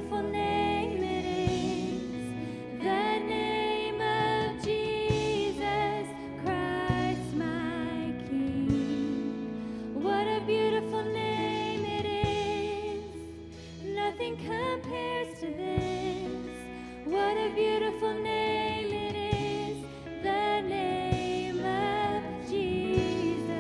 beautiful name it is, the name of Jesus Christ, my King. What a beautiful name it is. Nothing compares to this. What a beautiful name it is, the name of Jesus.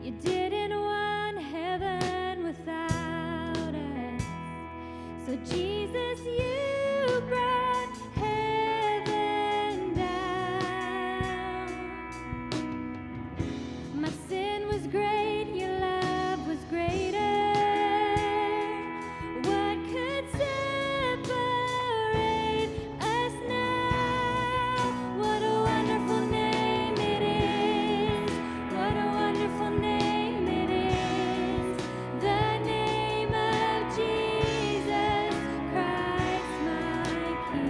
You didn't want heaven without us, so Jesus, you brought heaven down. My sin was great, your love was greater. What could separate us now? What a wonderful name it is. What a wonderful name it is. The name of Jesus Christ, my King.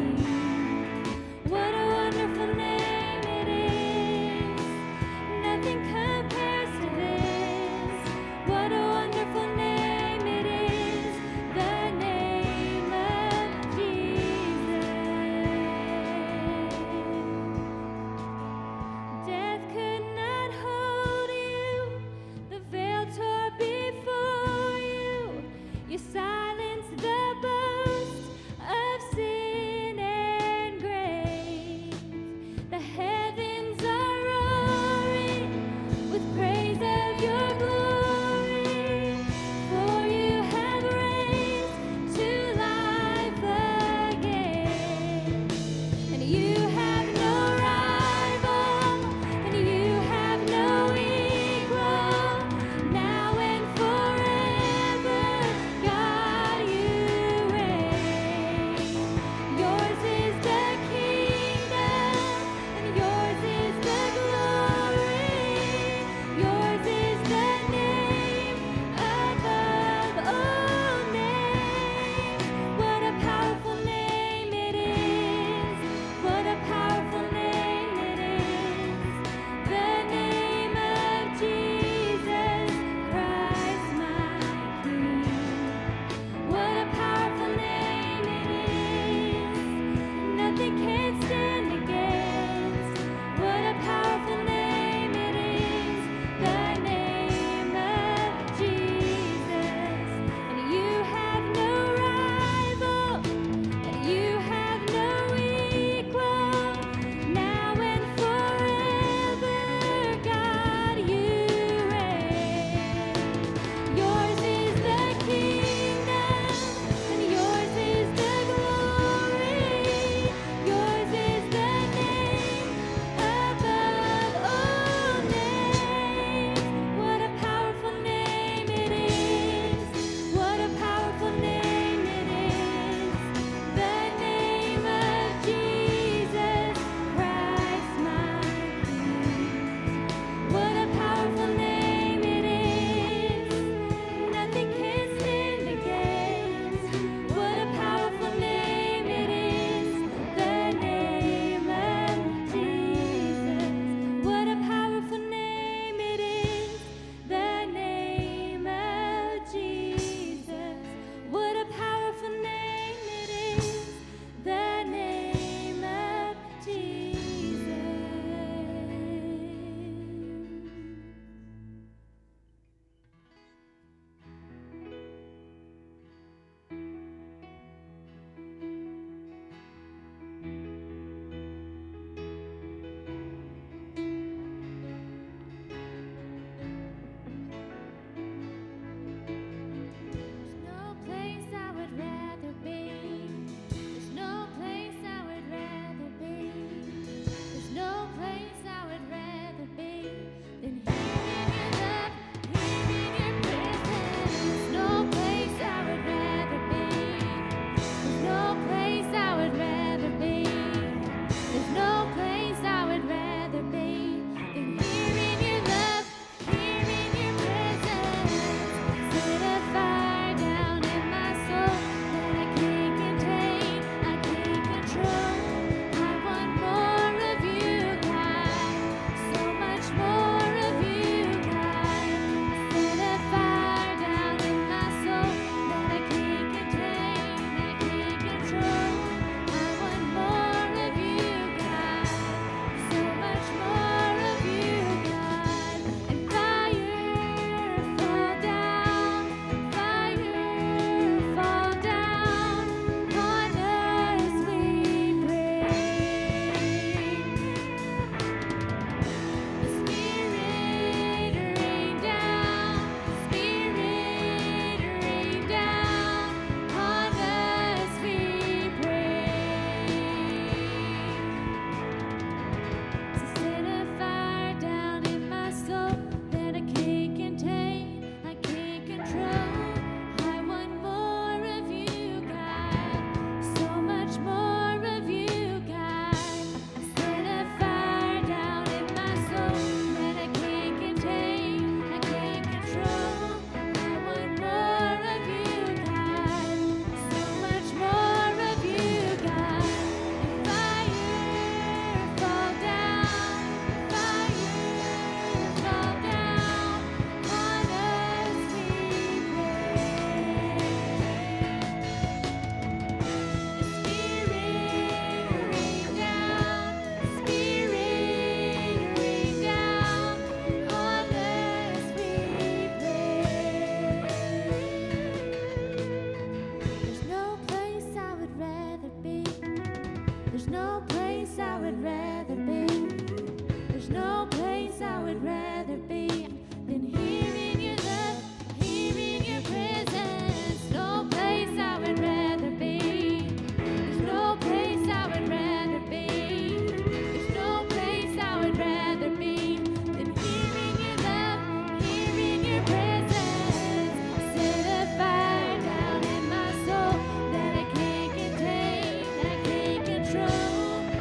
no place I would rather be. There's no place I would rather be than here in your love, here in your presence. No place I would rather be. There's no place I would rather be. There's no place I would rather be than here in your love, here in your presence. Set a fire down in my soul that I can't contain, I can't control.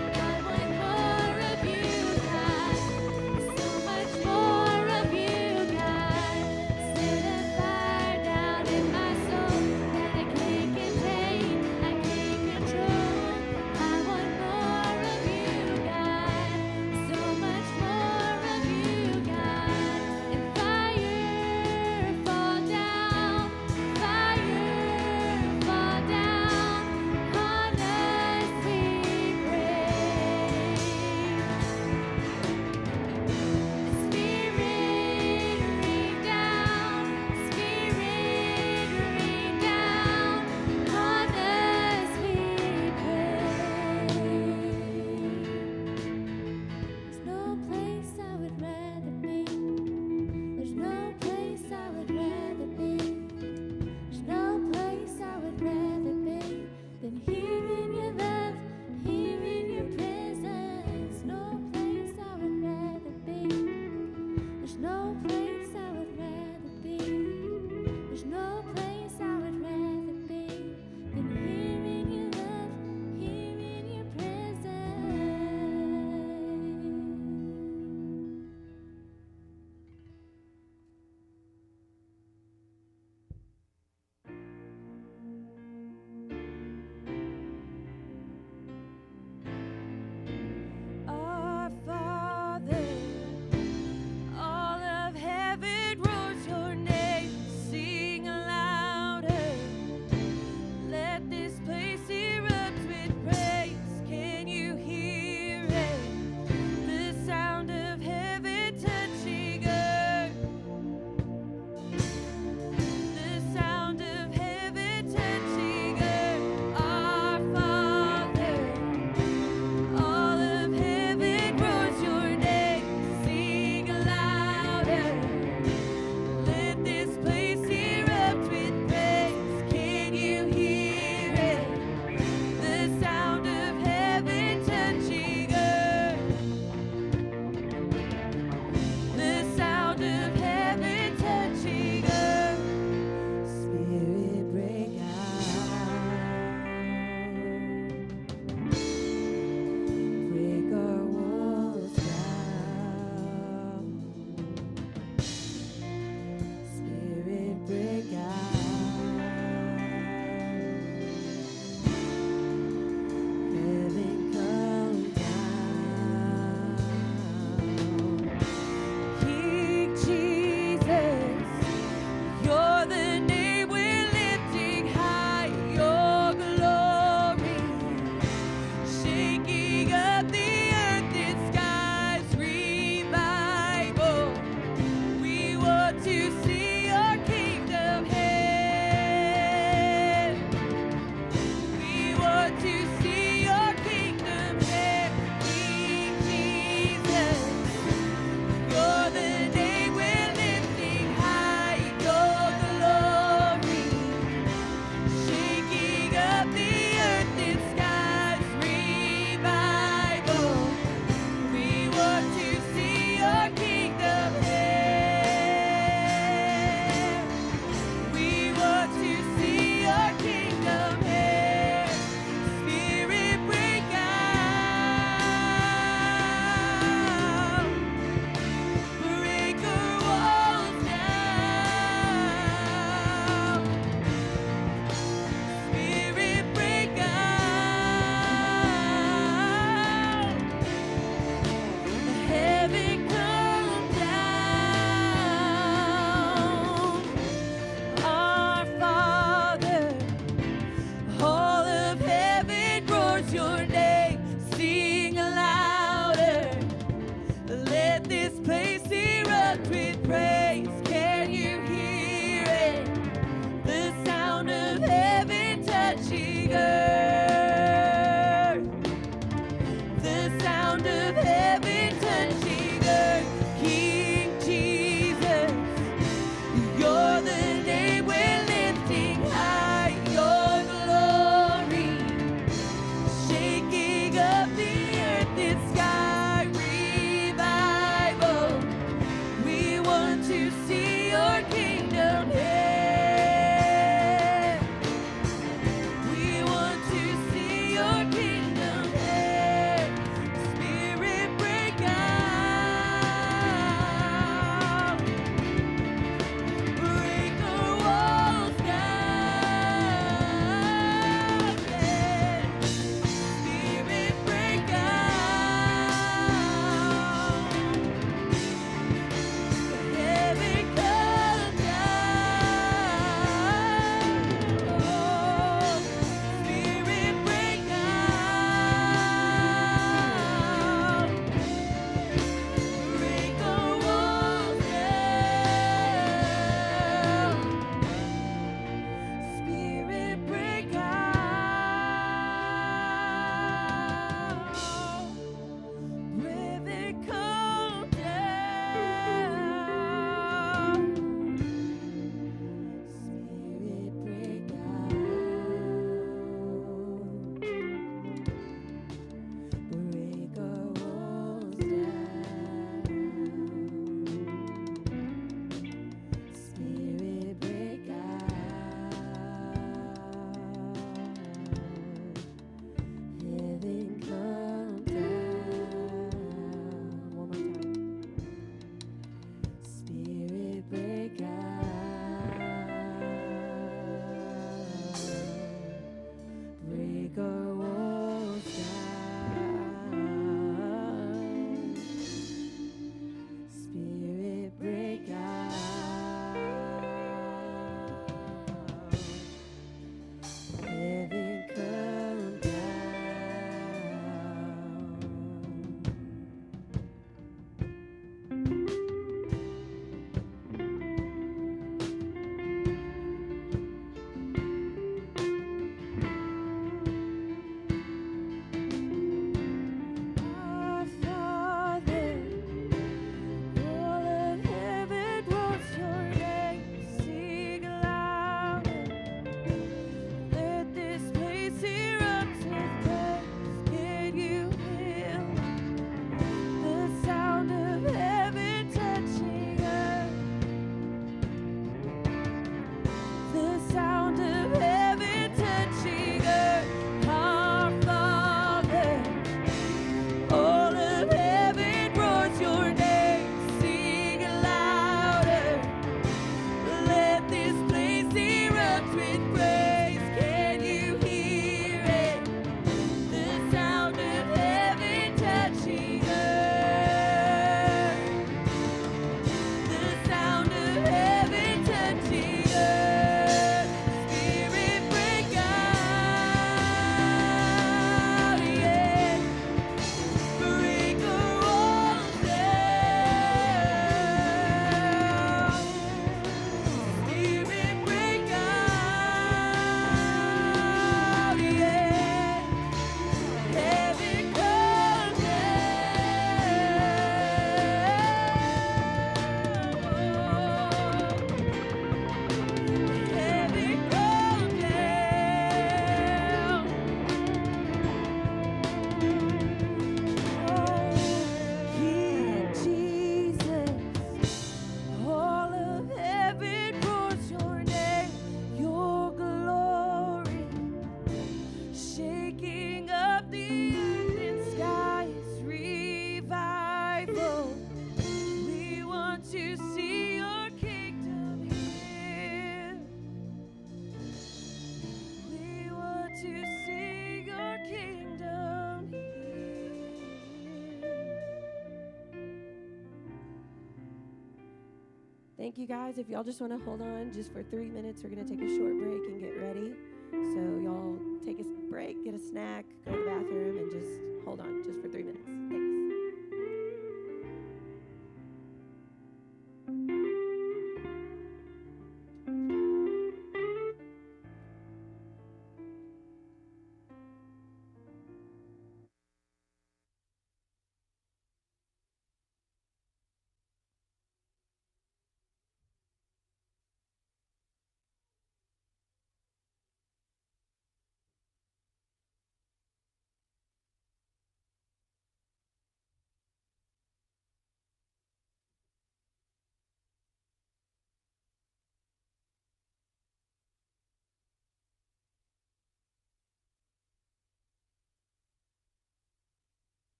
Thank you guys. If y'all just want to hold on just for 3 minutes, we're going to take a short break and get ready. So y'all take a break, get a snack, go to the bathroom, and just hold on just for 3 minutes. Thanks.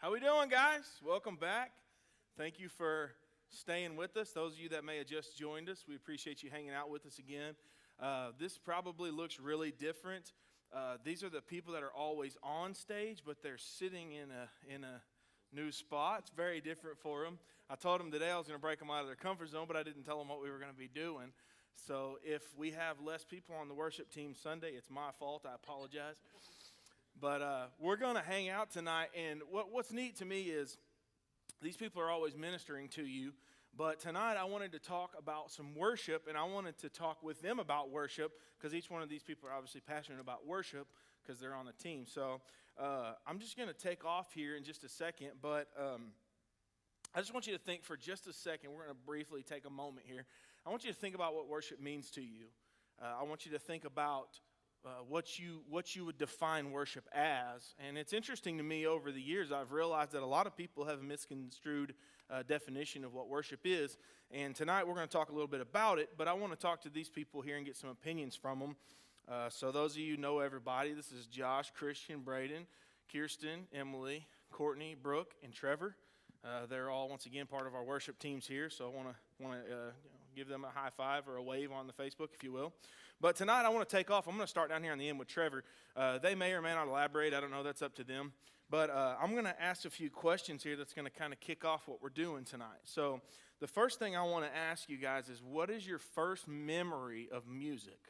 How we doing, guys? Welcome back. Thank you for staying with us. Those of you that may have just joined us, we appreciate you hanging out with us again. This probably looks really different. These are the people that are always on stage, but they're sitting in a new spot. It's very different for them. I told them today I was going to break them out of their comfort zone, but I didn't tell them what we were going to be doing. So if we have less people on the worship team Sunday, it's my fault. I apologize. But we're going to hang out tonight, and what's neat to me is these people are always ministering to you, but tonight I wanted to talk about some worship, and I wanted to talk with them about worship because each one of these people are obviously passionate about worship because they're on the team. So I'm just going to take off here in just a second, but I just want you to think for just a second. We're going to briefly take a moment here. I want you to think about what worship means to you. I want you to think about what you would define worship as. And it's interesting to me over the years, I've realized that a lot of people have a misconstrued definition of what worship is. And tonight we're going to talk a little bit about it, but I want to talk to these people here and get some opinions from them. So those of you know everybody. This is Josh, Christian, Braden, Kirsten, Emily, Courtney, Brooke, and Trevor. They're all, once again, part of our worship teams here, so I want to give them a high five or a wave on the Facebook, if you will. But tonight I want to take off. I'm going to start down here on the end with Trevor. They may or may not elaborate. I don't know. That's up to them. But I'm going to ask a few questions here that's going to kind of kick off what we're doing tonight. So the first thing I want to ask you guys is, what is your first memory of music?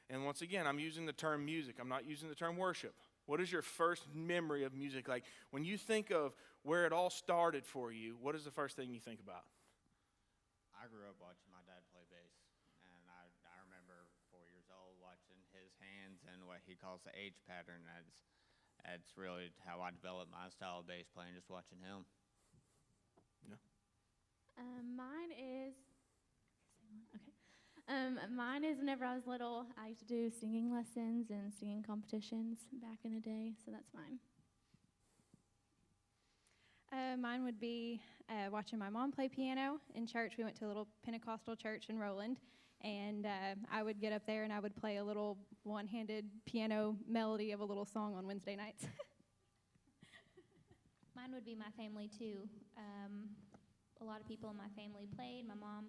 And once again, I'm using the term music. I'm not using the term worship. What is your first memory of music? Like, when you think of where it all started for you, what is the first thing you think about? I grew up watching my dad play bass, and I remember 4 years old watching his hands and what he calls the H pattern. That's really how I developed my style of bass playing, just watching him. Yeah. Mine is mine is whenever I was little, I used to do singing lessons and singing competitions back in the day, so that's mine. Mine would be watching my mom play piano in church. We went to a little Pentecostal church in Roland, and I would get up there and I would play a little one-handed piano melody of a little song on Wednesday nights. Mine would be my family, too. A lot of people in my family played. My mom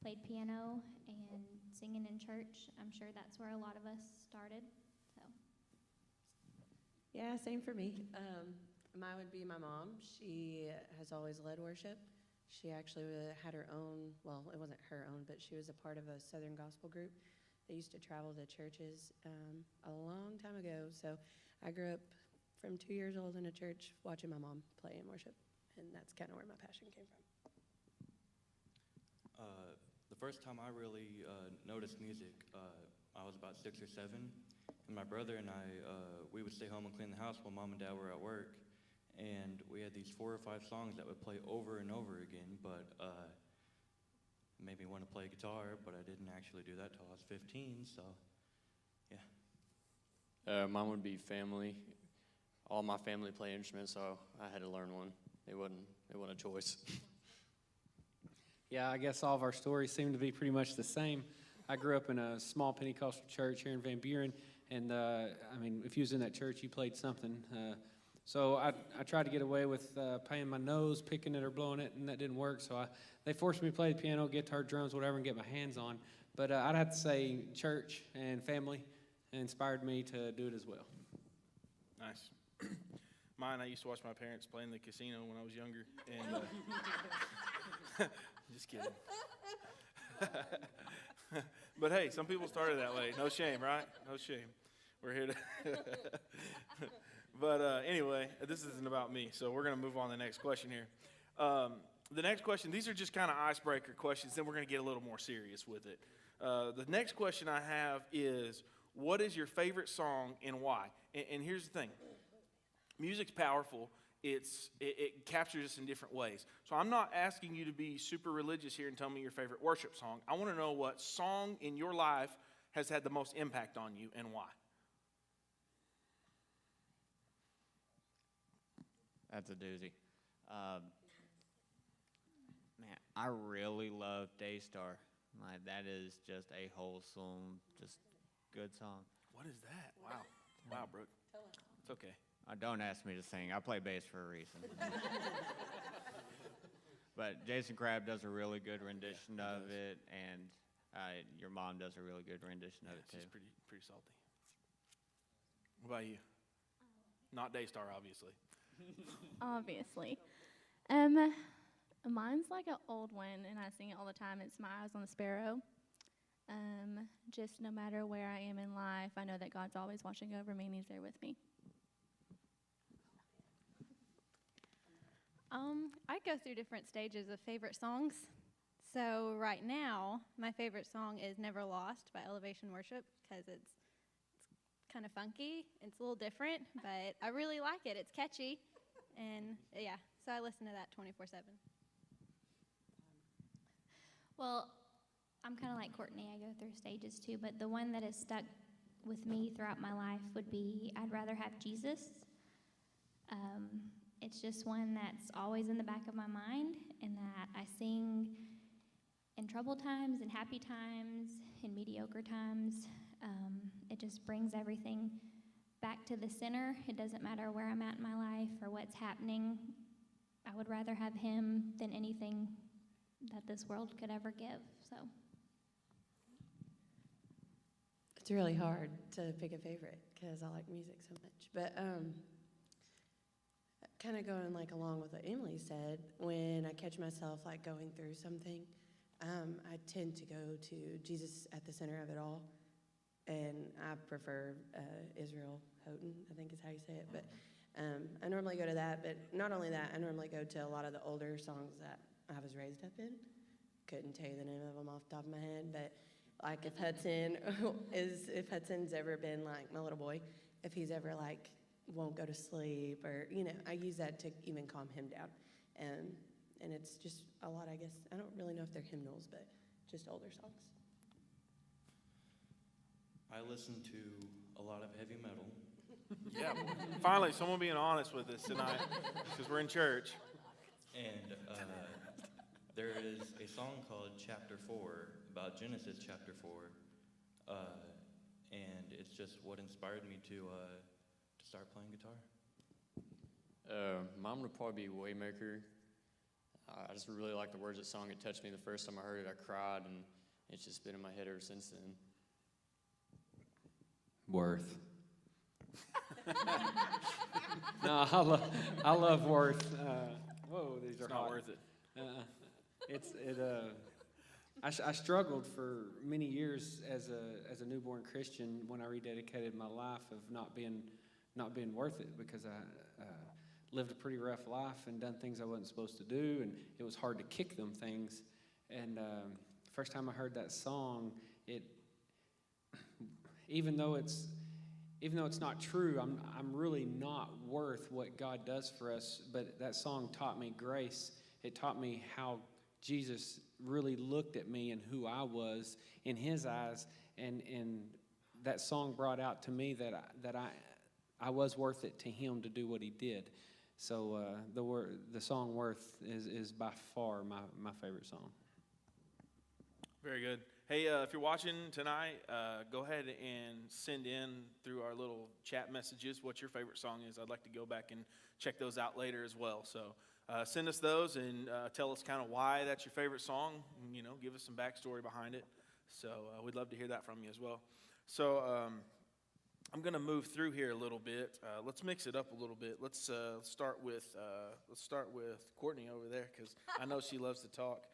played piano and singing in church. I'm sure that's where a lot of us started. So. Yeah, same for me. Mine would be my mom. She has always led worship. She actually had her own, well, it wasn't her own, but she was a part of a Southern gospel group. They used to travel to churches a long time ago. So I grew up from 2 years old in a church watching my mom play in worship. And that's kind of where my passion came from. The first time I really noticed music, I was about 6 or 7, and my brother and I, we would stay home and clean the house while mom and dad were at work, and we had these 4 or 5 songs that would play over and over again, but made me want to play guitar, but I didn't actually do that till I was 15, so yeah. Mine would be family. All my family play instruments, so I had to learn one. It wasn't a choice. Yeah, I guess all of our stories seem to be pretty much the same. I grew up in a small Pentecostal church here in Van Buren, and if you was in that church, you played something. So I tried to get away with playing my nose, picking it or blowing it, and that didn't work. So they forced me to play the piano, guitar, drums, whatever, and get my hands on. But I'd have to say church and family inspired me to do it as well. Nice. Mine, I used to watch my parents play in the casino when I was younger, and just kidding. But hey, some people started that way. No shame, right? No shame. We're here to. But anyway, this isn't about me, so we're going to move on to the next question here. The next question, these are just kind of icebreaker questions, then we're going to get a little more serious with it. The next question I have is, what is your favorite song and why? And here's the thing. Music's powerful. It captures us in different ways. So I'm not asking you to be super religious here and tell me your favorite worship song. I want to know what song in your life has had the most impact on you and why. That's a doozy. Man, I really love Daystar. Like, that is just a wholesome, just good song. What is that? Wow. Wow, Brooke. It's okay. Don't ask me to sing. I play bass for a reason. But Jason Crabb does a really good rendition of it, and your mom does a really good rendition of it, too. She's pretty salty. What about you? Not Daystar, obviously. Obviously. Mine's like an old one, and I sing it all the time. It's My Eyes on the Sparrow. Just no matter where I am in life, I know that God's always watching over me, and He's there with me. I go through different stages of favorite songs. So right now, my favorite song is Never Lost by Elevation Worship because it's kind of funky. It's a little different, but I really like it. It's catchy. And yeah, so I listen to that 24/7. Well, I'm kind of like Courtney. I go through stages too, but the one that has stuck with me throughout my life would be I'd Rather Have Jesus. It's just one that's always in the back of my mind and that I sing in troubled times, in happy times, in mediocre times. It just brings everything back to the center. It doesn't matter where I'm at in my life or what's happening. I would rather have Him than anything that this world could ever give. So It's really hard to pick a favorite because I like music so much. But kind of going like along with what Emily said, when I catch myself like going through something, I tend to go to Jesus at the center of it all. And I prefer Israel Houghton, I think is how you say it. But I normally go to that. But not only that, I normally go to a lot of the older songs that I was raised up in. Couldn't tell you the name of them off the top of my head. But like if Hudson's ever been like my little boy, if he's ever like won't go to sleep or, I use that to even calm him down. And it's just a lot, I guess. I don't really know if they're hymnals, but just older songs. I listen to a lot of heavy metal. Yeah, finally, someone being honest with us tonight because we're in church. And there is a song called Chapter 4, about Genesis chapter 4. And it's just what inspired me to start playing guitar. Mine would probably be Waymaker. I just really like the words of the song. It touched me the first time I heard it. I cried, and it's just been in my head ever since then. Worth. No, I love Worth. Whoa, these are It's not hot. worth it. I struggled for many years as a newborn Christian when I rededicated my life of not being worth it because I lived a pretty rough life and done things I wasn't supposed to do, and it was hard to kick them things. And first time I heard that song, even though it's not true, I'm really not worth what God does for us. But that song taught me grace. It taught me how Jesus really looked at me and who I was in His eyes, and that song brought out to me that I was worth it to Him to do what He did. So the song "Worth" is by far my favorite song. Very good. Hey, if you're watching tonight, go ahead and send in through our little chat messages what your favorite song is. I'd like to go back and check those out later as well. So send us those and tell us kind of why that's your favorite song. Give us some backstory behind it. So we'd love to hear that from you as well. So I'm going to move through here a little bit. Let's mix it up a little bit. Let's start with Courtney over there because I know she loves to talk.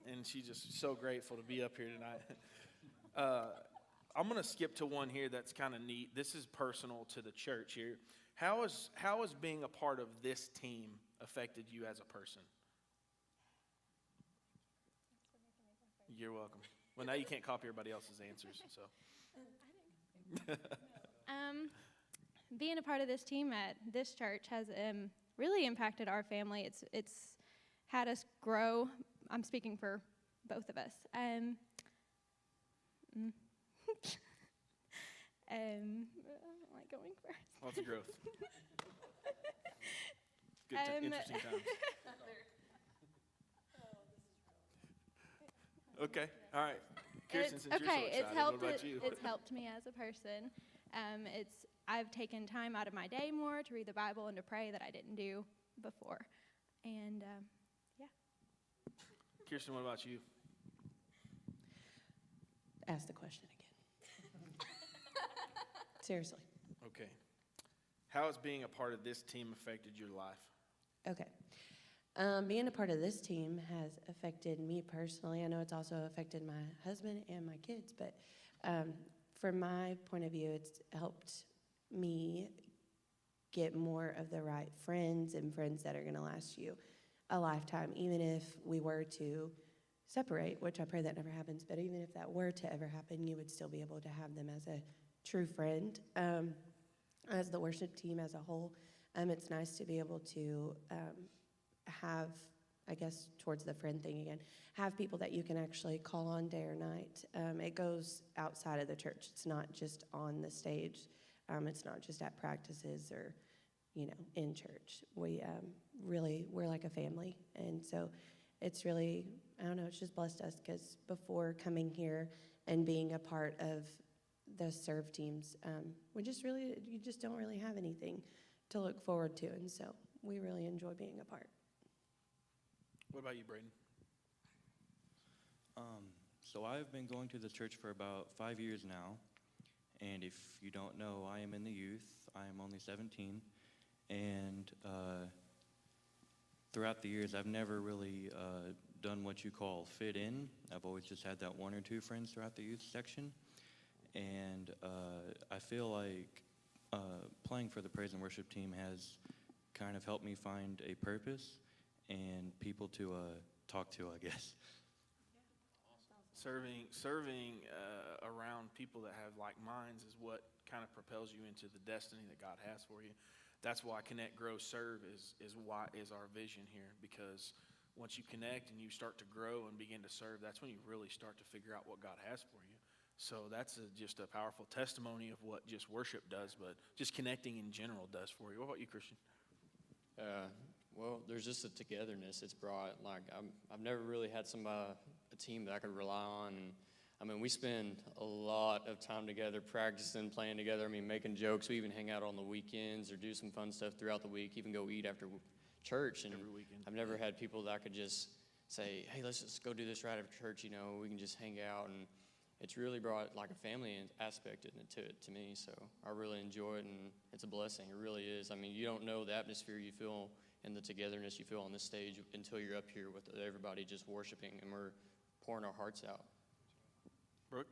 And she's just so grateful to be up here tonight. I'm going to skip to one here that's kind of neat. This is personal to the church here. How has being a part of this team affected you as a person? You're welcome. Well, now you can't copy everybody else's answers. So, being a part of this team at this church has really impacted our family. It's had us grow. I'm speaking for both of us. Am I going first? Lots of growth. Good, interesting times. Okay, all right. Kirsten, since you're so excited, what about you? It's helped me as a person. I've taken time out of my day more to read the Bible and to pray that I didn't do before. And yeah. Kirsten, what about you? Ask the question again. Seriously. Okay. How has being a part of this team affected your life? Okay. Being a part of this team has affected me personally. I know it's also affected my husband and my kids, but from my point of view, it's helped me get more of the right friends and friends that are going to last you a lifetime, even if we were to separate, which I pray that never happens, but even if that were to ever happen, you would still be able to have them as a true friend. As the worship team as a whole, it's nice to be able to have, I guess, towards the friend thing again, have people that you can actually call on day or night. It goes outside of the church. It's not just on the stage. It's not just at practices or, in church. We're like a family. And so it's really, I don't know, it's just blessed us because before coming here and being a part of the serve teams, you just don't really have anything to look forward to. And so we really enjoy being a part. What about you, Braden? So I've been going to this church for about 5 years now, and if you don't know, I am in the youth. I am only 17, and throughout the years, I've never really done what you call fit in. I've always just had that one or two friends throughout the youth section, and I feel like playing for the praise and worship team has kind of helped me find a purpose and people to talk to, I guess. Serving around people that have like minds is what kind of propels you into the destiny that God has for you. That's why Connect, Grow, Serve is our vision here, because once you connect and you start to grow and begin to serve, that's when you really start to figure out what God has for you. So that's just a powerful testimony of what just worship does, but just connecting in general does for you. What about you, Christian? Well, there's just a togetherness it's brought. Like, I've never really had a team that I could rely on. And I mean, we spend a lot of time together, practicing, playing together. I mean, making jokes. We even hang out on the weekends or do some fun stuff throughout the week, even go eat after church. And Every weekend. I've never had people that I could just say, hey, let's just go do this right after church. We can just hang out. And it's really brought like a family aspect to me. So I really enjoy it, and it's a blessing. It really is. I mean, you don't know the atmosphere you feel and the togetherness you feel on this stage until you're up here with everybody just worshiping, and we're pouring our hearts out. Brooke?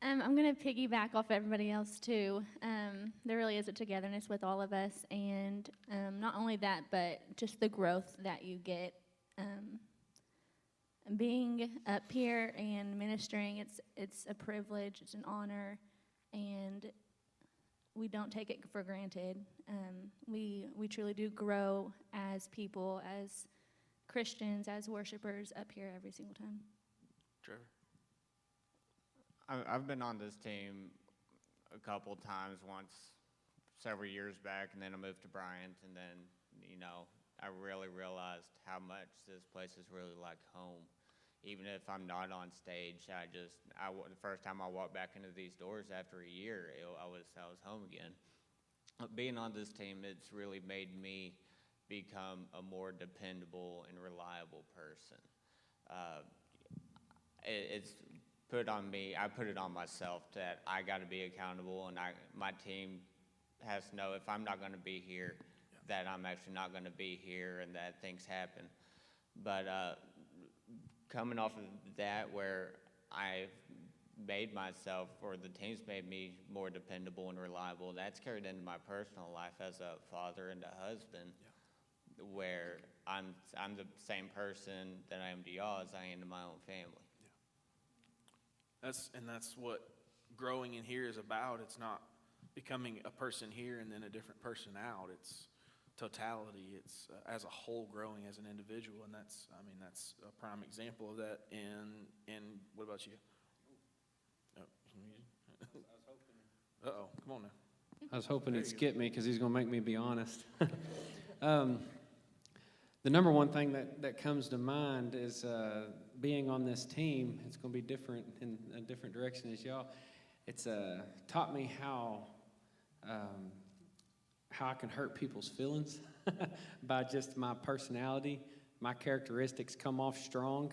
I'm going to piggyback off everybody else, too. There really is a togetherness with all of us, and not only that, but just the growth that you get. Being up here and ministering, it's a privilege, it's an honor, and we don't take it for granted. We truly do grow as people, as Christians, as worshipers up here every single time. Trevor? I've been on this team a couple times, once several years back, and then I moved to Bryant, and then, I really realized how much this place is really like home. Even if I'm not on stage, the first time I walked back into these doors after a year, I was home again. Being on this team, it's really made me become a more dependable and reliable person. It's put on me. I put it on myself that I got to be accountable, and my team has to know if I'm not going to be here, that I'm actually not going to be here, and that things happen. But coming off of that, where I've made myself, or the team's made me more dependable and reliable, that's carried into my personal life as a father and a husband, where I'm the same person that I am to y'all as I am to my own family. That's what growing in here is about. It's not becoming a person here and then a different person out. It's totality. It's as a whole growing as an individual, and that's a prime example of that. And what about you? Oh, uh-oh, come on now. I was hoping he'd skip me because he's going to make me be honest. The number one thing that comes to mind is being on this team. It's going to be different in a different direction as y'all. It's taught me how I can hurt people's feelings by just my personality. My characteristics come off strong.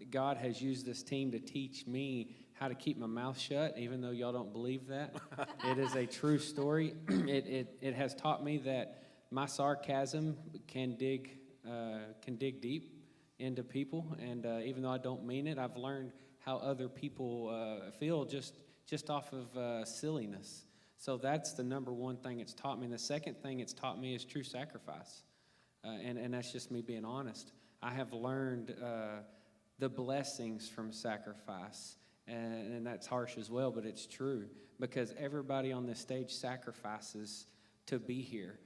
God has used this team to teach me how to keep my mouth shut, even though y'all don't believe that. It is a true story. It has taught me that my sarcasm can dig deep into people, and even though I don't mean it, I've learned how other people feel just off of silliness. So that's the number one thing it's taught me. And the second thing it's taught me is true sacrifice, and that's just me being honest. I have learned the blessings from sacrifice, and that's harsh as well, but it's true, because everybody on this stage sacrifices to be here.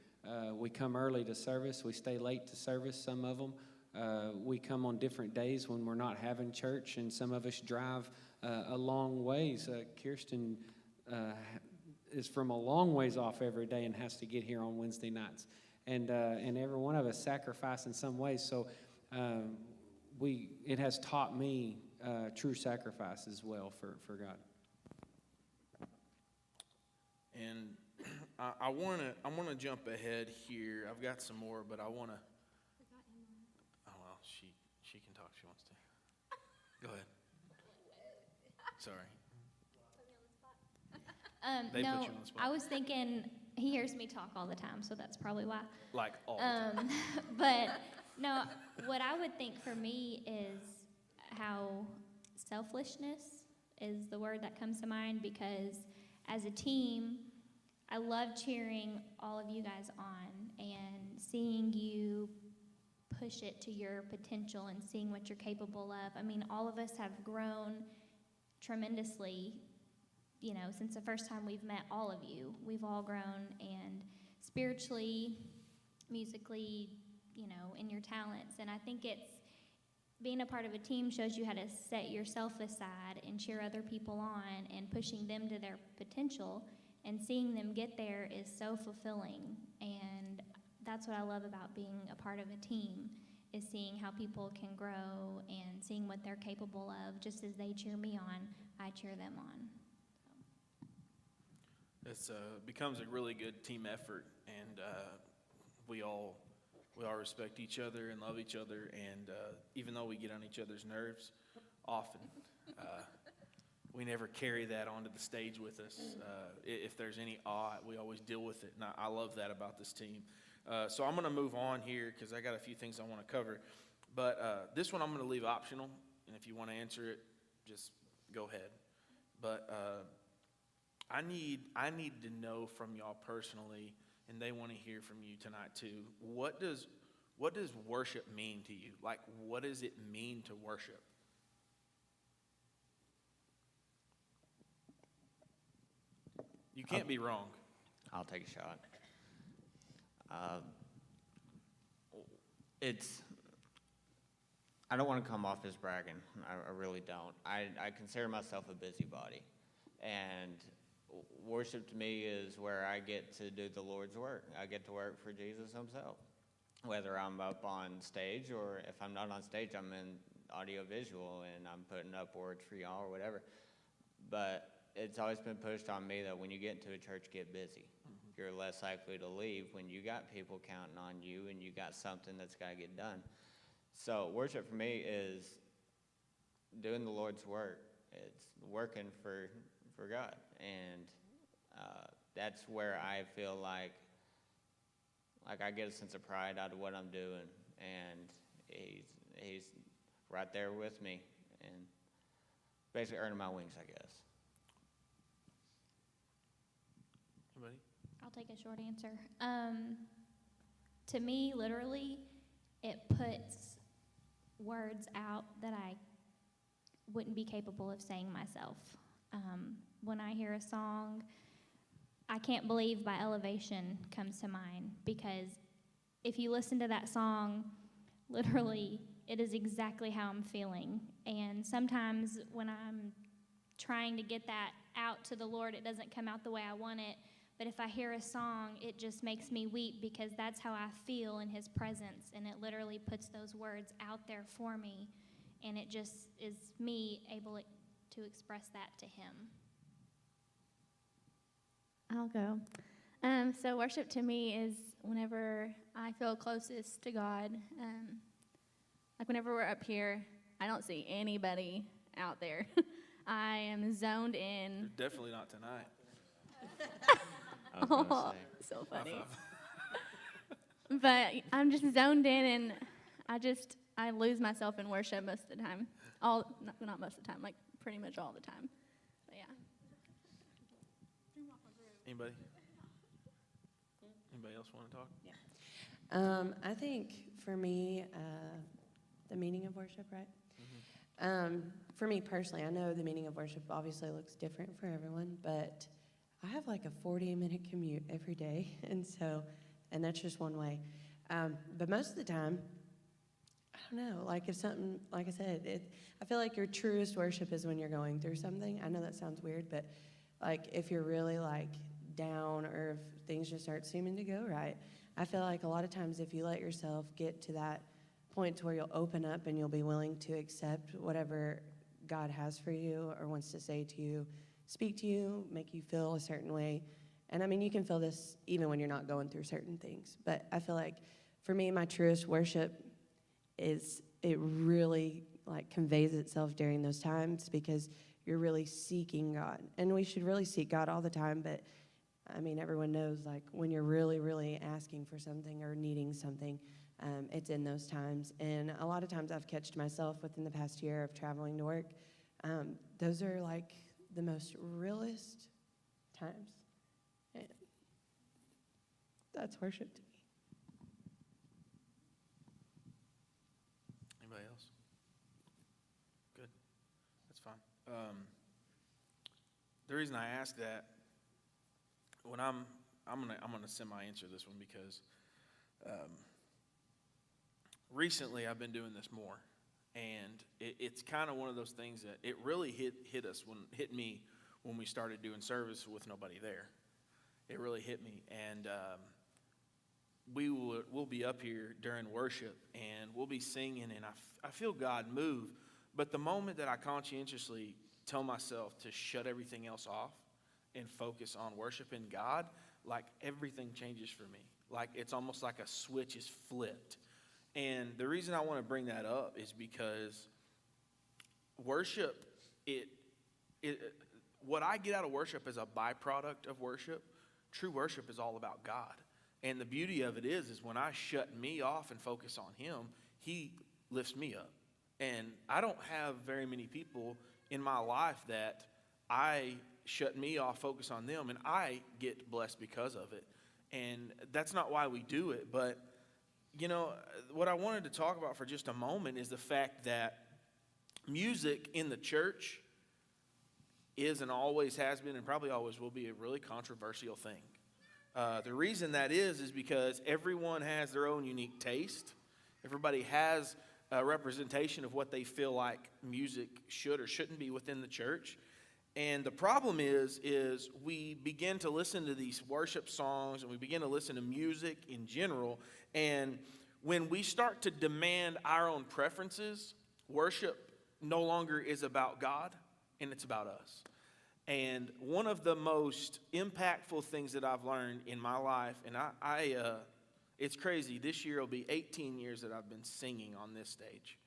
We come early to service, we stay late to service, some of them. We come on different days when we're not having church, and some of us drive a long ways. Kirsten is from a long ways off every day and has to get here on Wednesday nights. And every one of us sacrifice in some ways. So it has taught me true sacrifice as well for God. And I want to jump ahead here. I've got some more, but I want to. Oh well, she can talk if she wants to. Go ahead. Sorry. They no, put you on the spot. I was thinking he hears me talk all the time, so that's probably why. Like all the time. But no, what I would think for me is how selfishness is the word that comes to mind, because as a team, I love cheering all of you guys on and seeing you push it to your potential and seeing what you're capable of. I mean, all of us have grown tremendously, since the first time we've met all of you. We've all grown, and spiritually, musically, in your talents. And I think being a part of a team shows you how to set yourself aside and cheer other people on and pushing them to their potential, and seeing them get there is so fulfilling. And that's what I love about being a part of a team, is seeing how people can grow and seeing what they're capable of. Just as they cheer me on, I cheer them on. It becomes a really good team effort, and we all respect each other and love each other, and even though we get on each other's nerves often, we never carry that onto the stage with us. If there's any awe, we always deal with it, and I love that about this team. So I'm going to move on here because I got a few things I want to cover, but this one I'm going to leave optional, and if you want to answer it, just go ahead. But I need to know from y'all personally, and they want to hear from you tonight too. What does worship mean to you? Like, what does it mean to worship? You can't be wrong. I'll take a shot. I don't want to come off as bragging. I really don't. I consider myself a busybody. And worship to me is where I get to do the Lord's work. I get to work for Jesus himself. Whether I'm up on stage, or if I'm not on stage, I'm in audio-visual and I'm putting up words for y'all or whatever. But it's always been pushed on me that when you get into a church, get busy. Mm-hmm. You're less likely to leave when you got people counting on you and you got something that's got to get done. So worship for me is doing the Lord's work. It's working for God. And that's where I feel like I get a sense of pride out of what I'm doing. And he's right there with me and basically earning my wings, I guess. Anybody? I'll take a short answer. To me, literally, it puts words out that I wouldn't be capable of saying myself. When I hear a song, I Can't Believe by Elevation comes to mind, because if you listen to that song, literally, it is exactly how I'm feeling. And sometimes when I'm trying to get that out to the Lord, it doesn't come out the way I want it. But if I hear a song, it just makes me weep, because that's how I feel in his presence. And it literally puts those words out there for me. And it just is me able to express that to him. I'll go. So worship to me is whenever I feel closest to God. Like whenever we're up here, I don't see anybody out there. I am zoned in. You're definitely not tonight. Oh, so funny. But I'm just zoned in, and I lose myself in worship most of the time. Not most of the time, like pretty much all the time. But yeah. Anybody? Anybody else want to talk? I think for me, the meaning of worship, right? For me personally, I know the meaning of worship obviously looks different for everyone, but I have like a 40-minute commute every day, and that's just one way. But most of the time, I don't know, like if something, like I said, I feel like your truest worship is when you're going through something. I know that sounds weird, but like if you're really like down or if things just aren't seeming to go right, I feel like a lot of times if you let yourself get to that point to where you'll open up and you'll be willing to accept whatever God has for you or wants to say to you, speak to you, make you feel a certain way. And I mean, you can feel this even when you're not going through certain things. But I feel like for me, my truest worship it really like conveys itself during those times because you're really seeking God. And we should really seek God all the time, but I mean, everyone knows like when you're really, really asking for something or needing something, it's in those times. And a lot of times I've catched myself within the past year of traveling to work. Those are like the most realest times. And that's worship to me. Anybody else? Good. That's fine. The reason I ask that, when I'm gonna semi-answer this one because recently I've been doing this more, and it's kind of one of those things that it really hit me when we started doing service with nobody there. It really hit me, and we'll be up here during worship, and we'll be singing, and I feel God move. But the moment that I conscientiously tell myself to shut everything else off and focus on worshiping God, like everything changes for me. Like it's almost like a switch is flipped. And the reason I want to bring that up is because worship, what I get out of worship is a byproduct of worship. True worship is all about God. And the beauty of it is when I shut me off and focus on Him, He lifts me up. And I don't have very many people in my life that I shut me off, focus on them, and I get blessed because of it. And that's not why we do it. But, you know, what I wanted to talk about for just a moment is the fact that music in the church is and always has been and probably always will be a really controversial thing. The reason that is because everyone has their own unique taste. Everybody has a representation of what they feel like music should or shouldn't be within the church. And the problem is we begin to listen to these worship songs and we begin to listen to music in general. And when we start to demand our own preferences, worship no longer is about God and it's about us. And one of the most impactful things that I've learned in my life, and it's crazy, this year will be 18 years that I've been singing on this stage.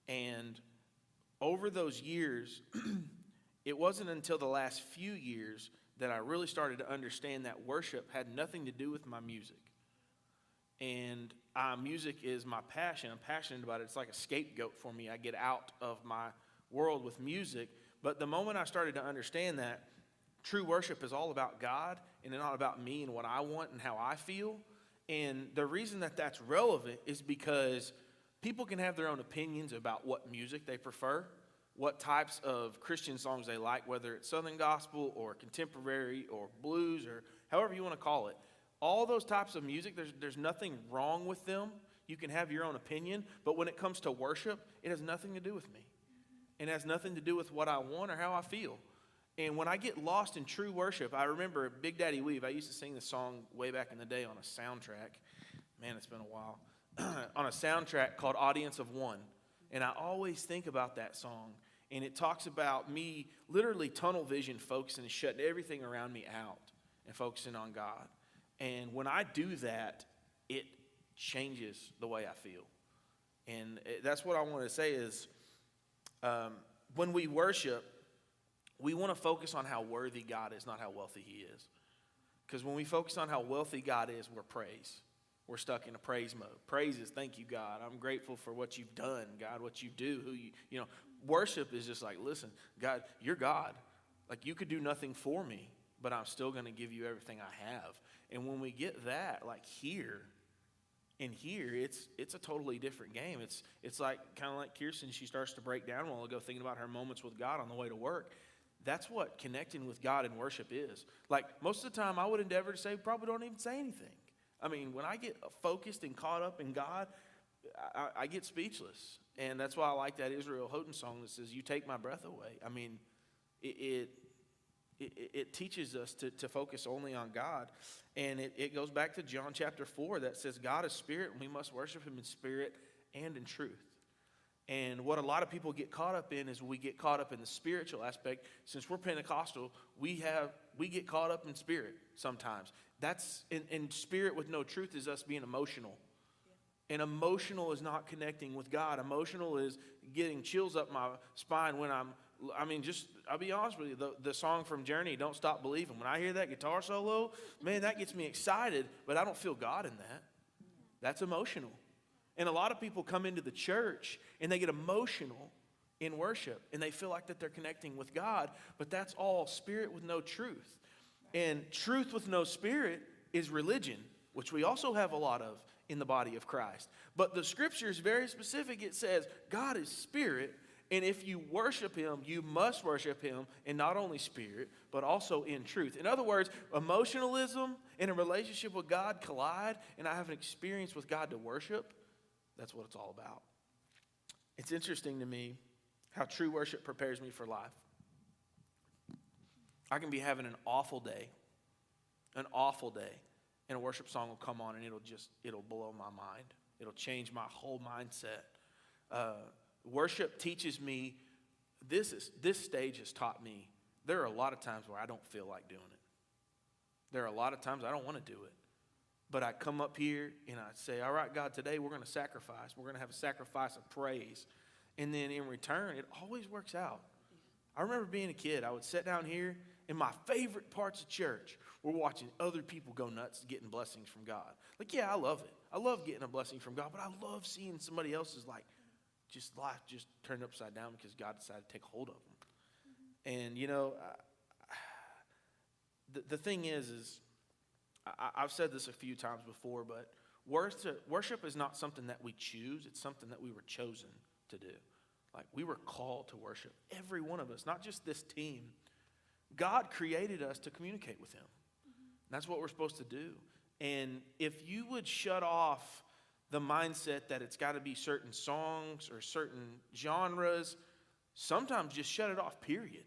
And over those years, it wasn't until the last few years that I really started to understand that worship had nothing to do with my music. And music is my passion. I'm passionate about it. It's like a scapegoat for me. I get out of my world with music. But the moment I started to understand that true worship is all about God and not about me and what I want and how I feel. And the reason that that's relevant is because people can have their own opinions about what music they prefer, what types of Christian songs they like, whether it's Southern gospel or contemporary or blues or however you want to call it. All those types of music, there's nothing wrong with them. You can have your own opinion, but when it comes to worship, it has nothing to do with me. It has nothing to do with what I want or how I feel. And when I get lost in true worship, I remember Big Daddy Weave. I used to sing this song way back in the day on a soundtrack. Man, it's been a while. On a soundtrack called Audience of One. And I always think about that song. And it talks about me literally tunnel vision focusing and shutting everything around me out and focusing on God. And when I do that, it changes the way I feel. And that's what I want to say is when we worship, we want to focus on how worthy God is, not how wealthy He is. Because when we focus on how wealthy God is, we're praise. we're stuck in a praise mode. Praise is thank you, God. I'm grateful for what you've done, God, what you do, worship is just like, listen, God, you're God. Like, you could do nothing for me, but I'm still going to give you everything I have. And when we get that, like here, it's a totally different game. It's like kind of like Kirsten, she starts to break down a while ago thinking about her moments with God on the way to work. That's what connecting with God in worship is. Like, most of the time I would endeavor to say, probably don't even say anything. I mean, when I get focused and caught up in God, I get speechless. And that's why I like that Israel Houghton song that says, you take my breath away. I mean, it teaches us to focus only on God. And it goes back to John chapter 4 that says God is spirit and we must worship him in spirit and in truth. And what a lot of people get caught up in is we get caught up in the spiritual aspect. Since we're Pentecostal, we get caught up in spirit sometimes. That's in spirit with no truth is us being emotional. And emotional is not connecting with God. Emotional is getting chills up my spine when I'll be honest with you, the song from Journey, Don't Stop Believing, when I hear that guitar solo, man, that gets me excited, but I don't feel God in that. That's emotional. And a lot of people come into the church and they get emotional in worship and they feel like that they're connecting with God, but that's all spirit with no truth. And truth with no spirit is religion, which we also have a lot of in the body of Christ. But the scripture is very specific. It says God is spirit, and if you worship him, you must worship him in not only spirit, but also in truth. In other words, emotionalism and a relationship with God collide, and I have an experience with God to worship. That's what it's all about. It's interesting to me how true worship prepares me for life. I can be having an awful day, and a worship song will come on and it'll blow my mind. It'll change my whole mindset. Worship teaches me, this stage has taught me, there are a lot of times where I don't feel like doing it. There are a lot of times I don't want to do it. But I come up here and I say, all right, God, today we're going to sacrifice. We're going to have a sacrifice of praise. And then in return, it always works out. I remember being a kid, I would sit down here, and my favorite parts of church were watching other people go nuts getting blessings from God. Like, yeah, I love it. I love getting a blessing from God, but I love seeing somebody else's life just turned upside down because God decided to take hold of them. And, the thing is I've said this a few times before, but worship is not something that we choose. It's something that we were chosen to do. Like, we were called to worship. Every one of us, not just this team. God created us to communicate with him. That's what we're supposed to do. And if you would shut off the mindset that it's got to be certain songs or certain genres, sometimes just shut it off, period.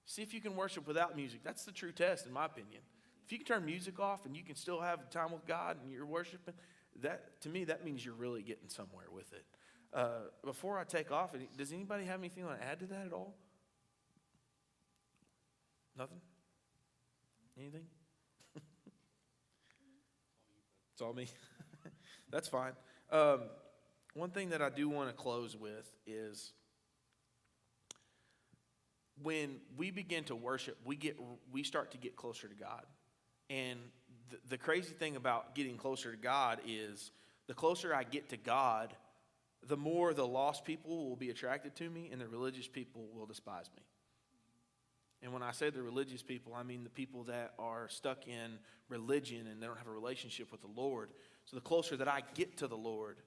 See if you can worship without music. That's the true test, in my opinion. If you can turn music off and you can still have time with God and you're worshiping, that, to me, that means you're really getting somewhere with it. Before I take off, does anybody have anything to add to that at all? Nothing? Anything? It's all me. That's fine. One thing that I do want to close with is when we begin to worship, we start to get closer to God. And the crazy thing about getting closer to God is the closer I get to God, the more the lost people will be attracted to me and the religious people will despise me. And when I say the religious people, I mean the people that are stuck in religion and they don't have a relationship with the Lord. So the closer that I get to the Lord,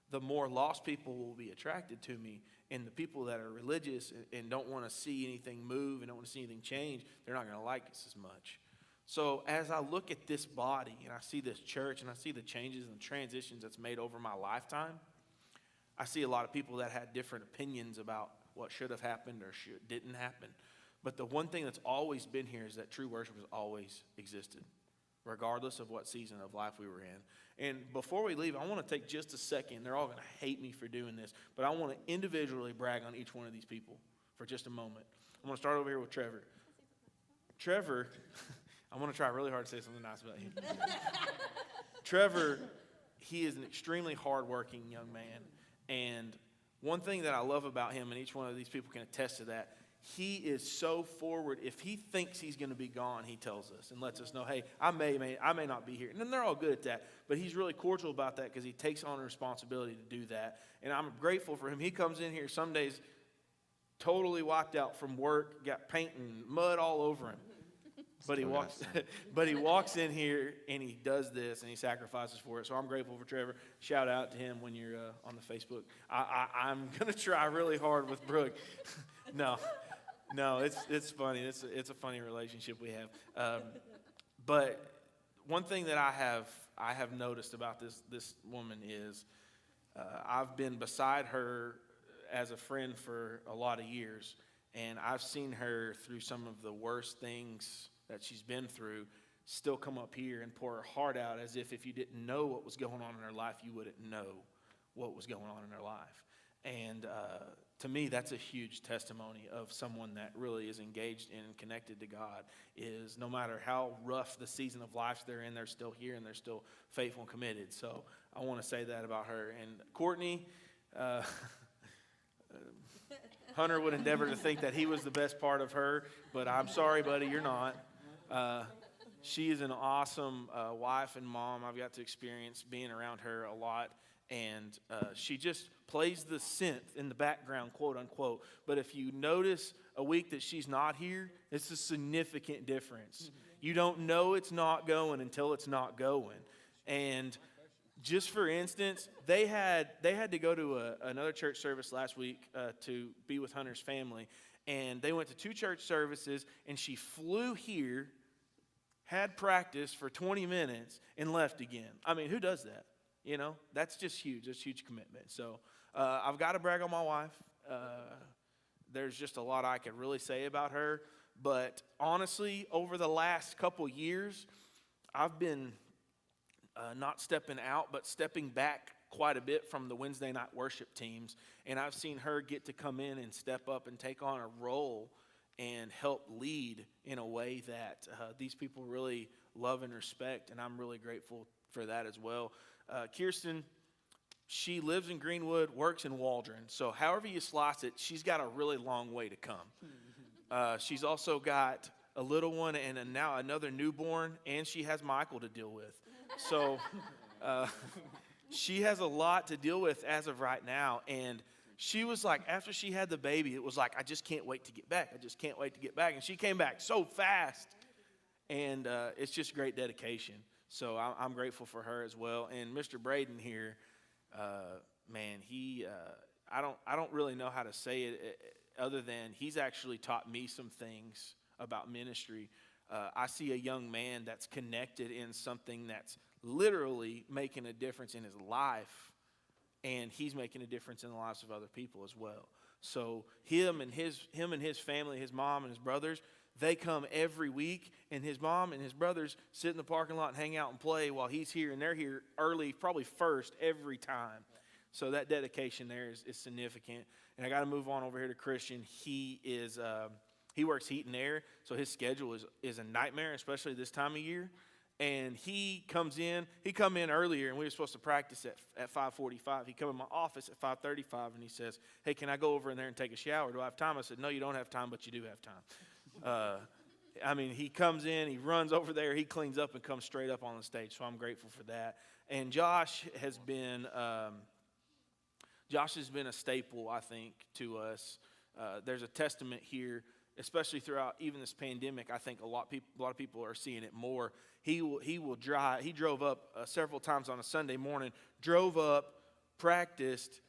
the more lost people will be attracted to me. And the people that are religious and don't want to see anything move and don't want to see anything change, they're not going to like us as much. So as I look at this body and I see this church and I see the changes and the transitions that's made over my lifetime, I see a lot of people that had different opinions about what should have happened or didn't happen. But the one thing that's always been here is that true worship has always existed, regardless of what season of life we were in. And before we leave, I want to take just a second. They're all going to hate me for doing this, but I want to individually brag on each one of these people for just a moment. I'm going to start over here with Trevor. Trevor, I want to try really hard to say something nice about him. Trevor, he is an extremely hardworking young man. And one thing that I love about him, and each one of these people can attest to that, he is so forward. If he thinks he's going to be gone, he tells us and lets us know, hey, I may not be here. And then they're all good at that. But he's really cordial about that because he takes on a responsibility to do that. And I'm grateful for him. He comes in here some days totally wiped out from work, got paint and mud all over him. But he walks in here and he does this and he sacrifices for it. So I'm grateful for Trevor. Shout out to him when you're on the Facebook. I'm gonna try really hard with Brooke. No, it's funny. It's a funny relationship we have. But one thing that I have noticed about this woman is I've been beside her as a friend for a lot of years, and I've seen her through some of the worst things that she's been through, still come up here and pour her heart out as if you didn't know what was going on in her life, you wouldn't know what was going on in her life. And to me, that's a huge testimony of someone that really is engaged and connected to God, is no matter how rough the season of life they're in, they're still here and they're still faithful and committed. So I want to say that about her. And Courtney, Hunter would endeavor to think that he was the best part of her, but I'm sorry, buddy, you're not. She is an awesome wife and mom. I've got to experience being around her a lot, and she just plays the synth in the background, quote unquote. But if you notice a week that she's not here, it's a significant difference. You don't know it's not going until it's not going. And just for instance, they had to go to another church service last week to be with Hunter's family, and they went to 2 church services, and she flew here, had practice for 20 minutes, and left again. I mean, who does that? You know, that's just huge. That's a huge commitment. So I've got to brag on my wife. There's just a lot I could really say about her. But honestly, over the last couple years, I've been not stepping out, but stepping back quite a bit from the Wednesday night worship teams. And I've seen her get to come in and step up and take on a role and help lead in a way that these people really love and respect. And I'm really grateful for that as well. Kirsten, she lives in Greenwood, works in Waldron. So however you slice it, she's got a really long way to come. She's also got a little one and now another newborn, and she has Michael to deal with. So she has a lot to deal with as of right now. And she was like, after she had the baby, it was like, I just can't wait to get back. I just can't wait to get back. And she came back so fast. And it's just great dedication. So I'm grateful for her as well. And Mr. Braden here, man, he I don't really know how to say it other than he's actually taught me some things about ministry. I see a young man that's connected in something that's literally making a difference in his life, and he's making a difference in the lives of other people as well. So him and his family, his mom and his brothers, they come every week, and his mom and his brothers sit in the parking lot and hang out and play while he's here, and they're here early, probably first every time. So that dedication there is significant. And I got to move on over here to Christian. He works heat and air, so his schedule is a nightmare, especially this time of year. And he come in earlier, and we were supposed to practice at 5:45. He come in my office at 5:35, and he says, hey, can I go over in there and take a shower? Do I have time? I said, no, you don't have time, but you do have time. I mean, he comes in, he runs over there, he cleans up and comes straight up on the stage, so I'm grateful for that. And Josh has been a staple, I think, to us. There's a testament here, especially throughout even this pandemic. I think a lot of people are seeing it more. He will drive. He drove up several times on a Sunday morning, drove up, practiced,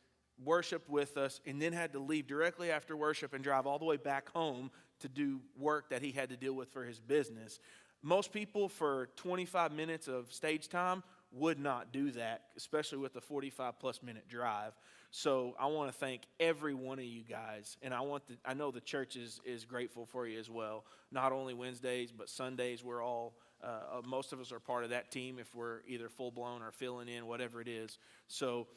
worshiped with us, and then had to leave directly after worship and drive all the way back home to do work that he had to deal with for his business. Most people, for 25 minutes of stage time, would not do that, especially with a 45-plus minute drive. So I want to thank every one of you guys, and I know the church is grateful for you as well. Not only Wednesdays, but Sundays. We're all, most of us are part of that team if we're either full-blown or filling in, whatever it is. So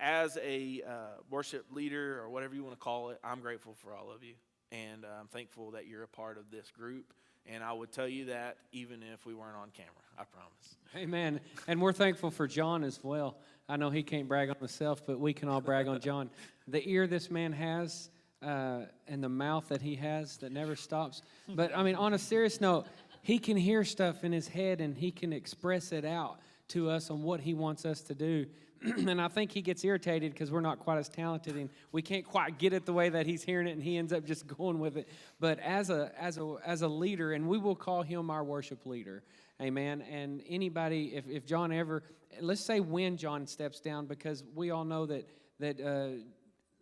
as a worship leader, or whatever you want to call it, I'm grateful for all of you, and I'm thankful that you're a part of this group. And I would tell you that even if we weren't on camera, I promise. Amen. And we're thankful for John as well. I know he can't brag on himself, but we can all brag on John. The ear this man has, and the mouth that he has that never stops. But I mean, on a serious note, he can hear stuff in his head and he can express it out to us on what he wants us to do. And I think he gets irritated because we're not quite as talented and we can't quite get it the way that he's hearing it, and he ends up just going with it. But as a leader, and we will call him our worship leader, amen. And anybody, if John ever, let's say when John steps down, because we all know that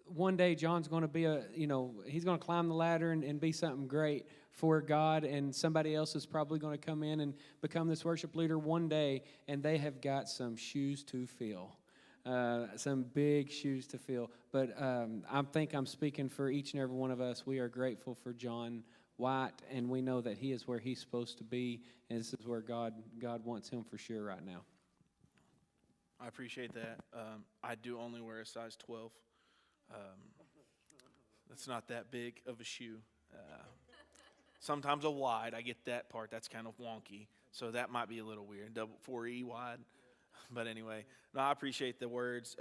one day John's going to be he's going to climb the ladder and be something great for God, and somebody else is probably going to come in and become this worship leader one day, and they have got some shoes to fill. Some big shoes to fill. But I think I'm speaking for each and every one of us. We are grateful for John White, and we know that he is where he's supposed to be, and this is where God wants him for sure right now. I appreciate that. I do only wear a size 12. That's not that big of a shoe. Sometimes a wide. I get that part. That's kind of wonky. So that might be a little weird. 4E wide. But anyway, no, I appreciate the words.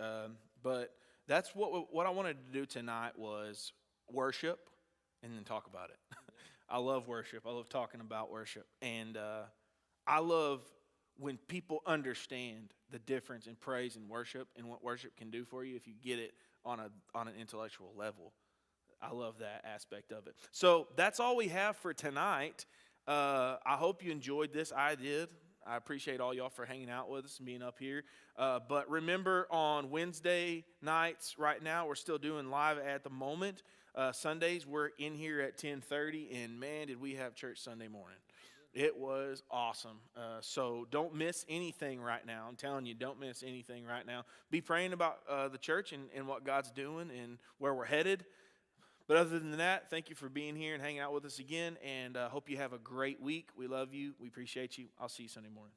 But that's what I wanted to do tonight was worship and then talk about it. I love worship. I love talking about worship. And I love when people understand the difference in praise and worship and what worship can do for you if you get it on an intellectual level. I love that aspect of it. So that's all we have for tonight. I hope you enjoyed this. I did. I appreciate all y'all for hanging out with us and being up here. But remember, on Wednesday nights right now, we're still doing live at the moment. Sundays, we're in here at 10:30, and man, did we have church Sunday morning. It was awesome. So don't miss anything right now. I'm telling you, don't miss anything right now. Be praying about the church and what God's doing and where we're headed. But other than that, thank you for being here and hanging out with us again, and hope you have a great week. We love you. We appreciate you. I'll see you Sunday morning.